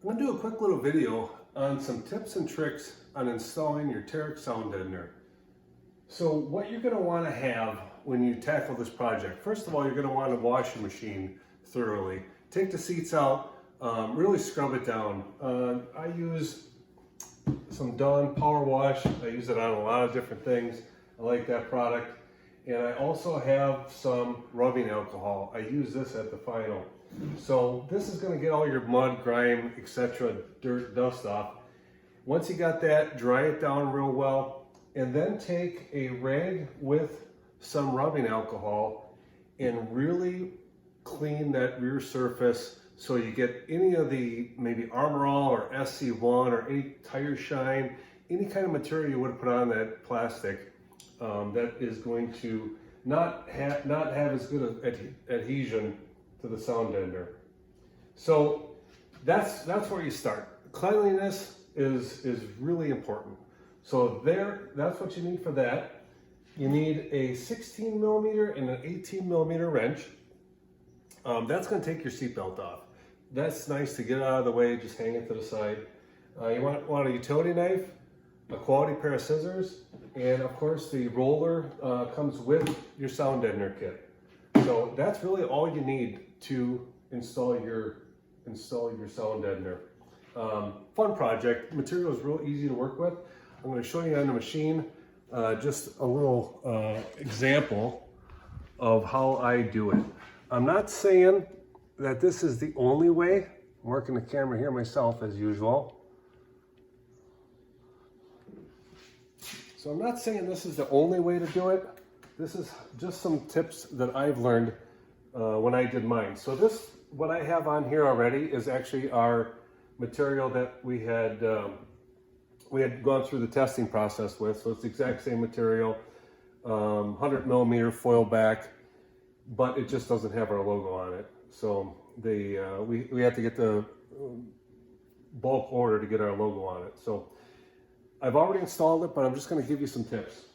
I'm going to do a quick little video on some tips and tricks on installing your Terick Sound Deadener. So what you're going to want to have when you tackle this project, first of all, you're going to want to wash your machine thoroughly. Take the seats out, really scrub it down. I use some Dawn Power Wash. I use it on a lot of different things. I like that product. And I also have some rubbing alcohol. I use this at the final. So this is going to get all your mud, grime, etc., dirt, dust off. Once you got that, dry it down real well, and then take a rag with some rubbing alcohol and really clean that rear surface so you get any of the maybe Armor All or SC1 or any tire shine, any kind of material you would have put on that plastic that is going to not have as good of adhesion to the sound deadener. So that's where you start. Cleanliness is really important. So that's what you need for that. You need a 16 millimeter and an 18 millimeter wrench. That's going to take your seatbelt off. That's nice to get out of the way, just hang it to the side. You want a utility knife, a quality pair of scissors, and of course the roller comes with your sound deadener kit. So that's really all you need to install your sound deadener. Fun project. Material is real easy to work with. I'm going to show you on the machine just a little example of how I do it. I'm not saying that this is the only way. I'm working the camera here myself as usual. So I'm not saying this is the only way to do it. This is just some tips that I've learned when I did mine. So what I have on here already is actually our material that we had gone through the testing process with. So it's the exact same material, 100 millimeter foil back, but it just doesn't have our logo on it. So we have to get the bulk order to get our logo on it. So I've already installed it, but I'm just going to give you some tips.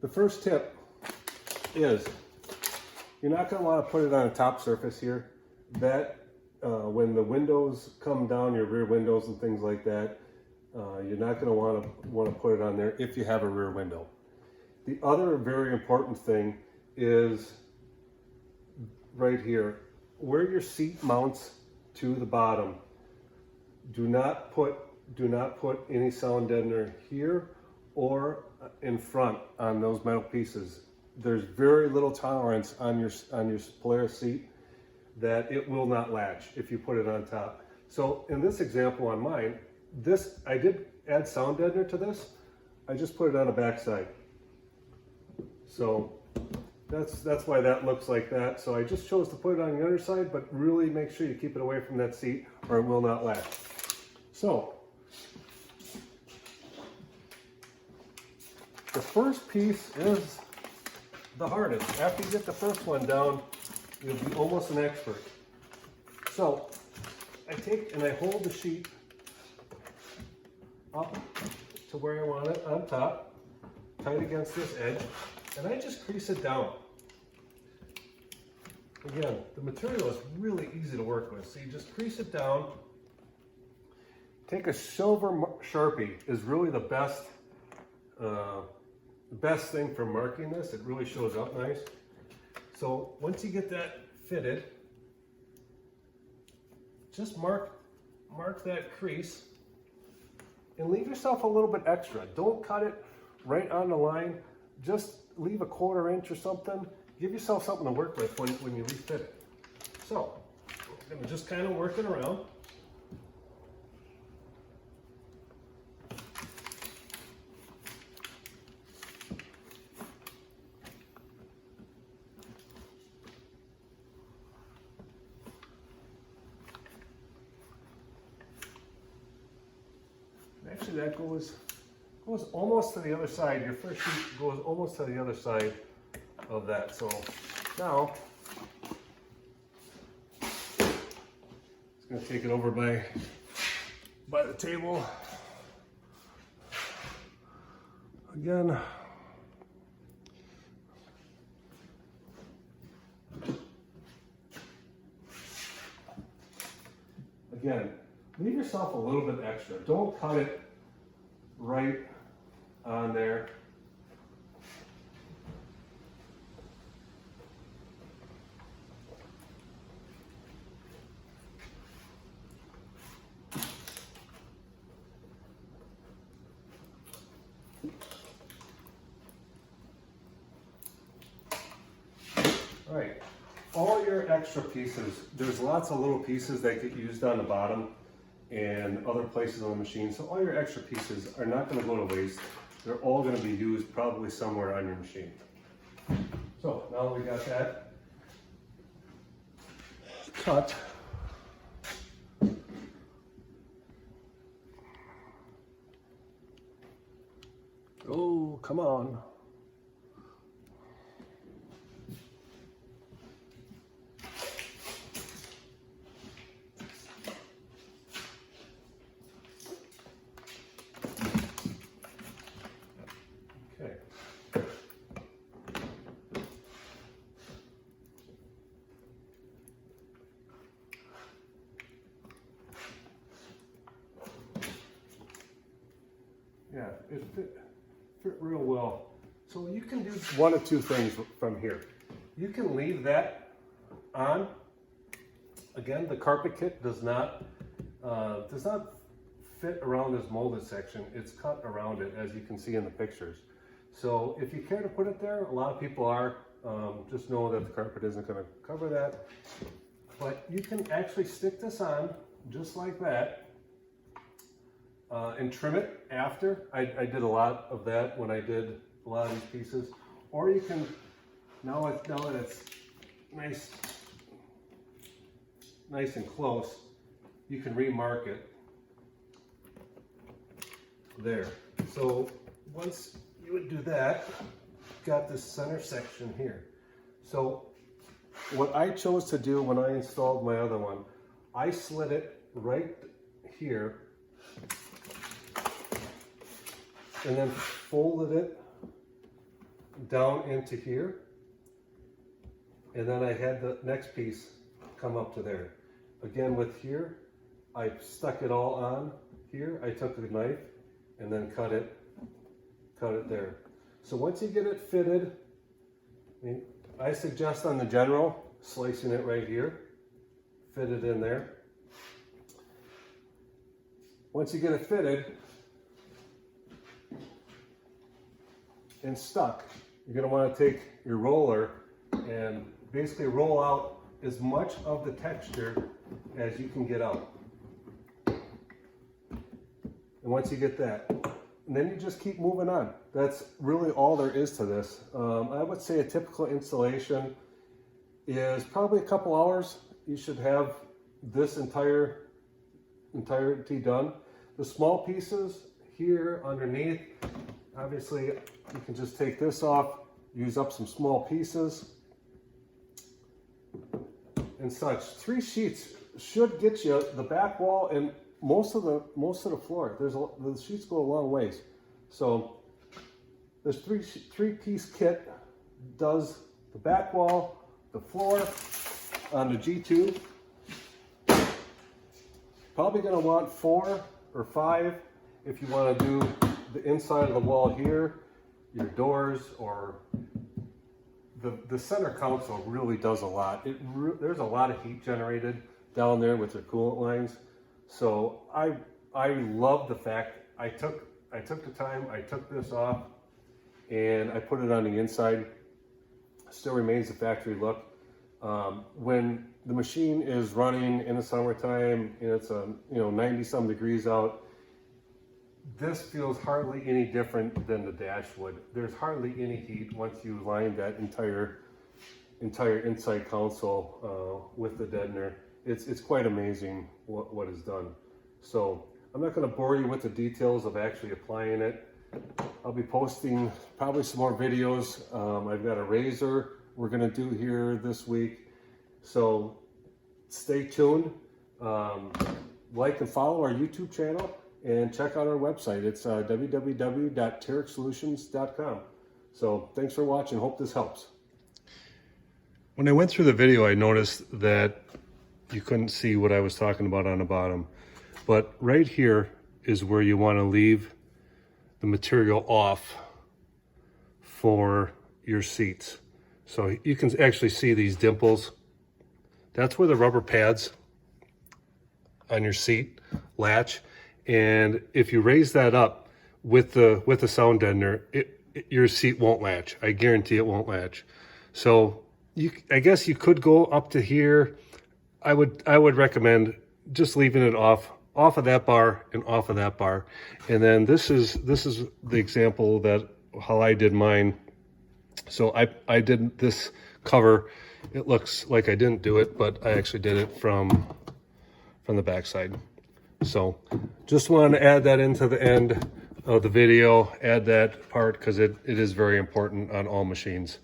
The first tip is you're not going to want to put it on a top surface here. That when the windows come down, your rear windows and things like that, you're not going to want to put it on there if you have a rear window. The other very important thing is right here, where your seat mounts to the bottom. Do not put any sound deadener here or in front on those metal pieces. There's very little tolerance on your Polaris seat that it will not latch if you put it on top. So in this example on mine, I did add sound deadener to this. I just put it on the back side. So that's why that looks like that. So I just chose to put it on the underside, but really make sure you keep it away from that seat or it will not latch. So the first piece is the hardest. After you get the first one down, you'll be almost an expert. So I take and I hold the sheet up to where I want it on top, tight against this edge, and I just crease it down. Again, the material is really easy to work with. So you just crease it down. Take a silver Sharpie is really the best thing for marking this. It really shows up nice. So once you get that fitted, just mark that crease and leave yourself a little bit extra. Don't cut it right on the line. Just leave a 1/4 inch or something. Give yourself something to work with when you refit it. So I'm gonna just kind of work it around. Actually, that goes almost to the other side. Your first sheet goes almost to the other side of that. So now it's going to take it over by the table again. again, leave yourself a little bit extra. Don't cut it right on there. All right, all your extra pieces, there's lots of little pieces that get used on the bottom and other places on the machine. So all your extra pieces are not going to go to waste. They're all going to be used probably somewhere on your machine. So now we got that cut. Oh, come on. Yeah, it fit real well. So you can do one of two things from here. You can leave that on. Again, the carpet kit does not fit around this molded section. It's cut around it, as you can see in the pictures. So if you care to put it there, a lot of people are. Just know that the carpet isn't going to cover that. But you can actually stick this on just like that. And trim it after. I did a lot of that when I did a lot of these pieces. Or you can, now that it's nice and close, you can remark it there. So once you would do that, you've got this center section here. So what I chose to do when I installed my other one, I slid it right here and then folded it down into here. And then I had the next piece come up to there. Again with here, I stuck it all on here. I took the knife and then cut it there. So once you get it fitted, I suggest on the general, slicing it right here, fit it in there. Once you get it fitted and stuck, you're going to want to take your roller and basically roll out as much of the texture as you can get out. And once you get that, and then you just keep moving on. That's really all there is to this. I would say a typical installation is probably a couple hours. You should have this entirety done. The small pieces here underneath, obviously you can just take this off, use up some small pieces and such. 3 sheets should get you the back wall and most of the floor. The sheets go a long ways. So this three-piece kit does the back wall, the floor on the G2. Probably going to want 4 or 5 if you want to do the inside of the wall here, your doors, or the center console really does a lot. There's a lot of heat generated down there with your coolant lines. So I love the fact I took the time, I took this off and I put it on the inside. Still remains the factory look. When the machine is running in the summertime and it's 90 some degrees out, this feels hardly any different than the dash would. There's hardly any heat once you line that entire inside console with the deadener. It's quite amazing what is done. So I'm not going to bore you with the details of actually applying it. I'll be posting probably some more videos. I've got a razor we're going to do here this week. So stay tuned. Like and follow our YouTube channel and check out our website. It's www.tericksolutions.com. So thanks for watching. Hope this helps. When I went through the video, I noticed that you couldn't see what I was talking about on the bottom. But right here is where you want to leave the material off for your seats. So you can actually see these dimples. That's where the rubber pads on your seat latch. And if you raise that up with the sound deadener, your seat won't latch. I guarantee it won't latch. So I guess you could go up to here. I would recommend just leaving it off of that bar and off of that bar. And then this is the example that how I did mine. So I did this cover. It looks like I didn't do it, but I actually did it from the backside. So just wanted to add that into the end of the video, add that part because it is very important on all machines.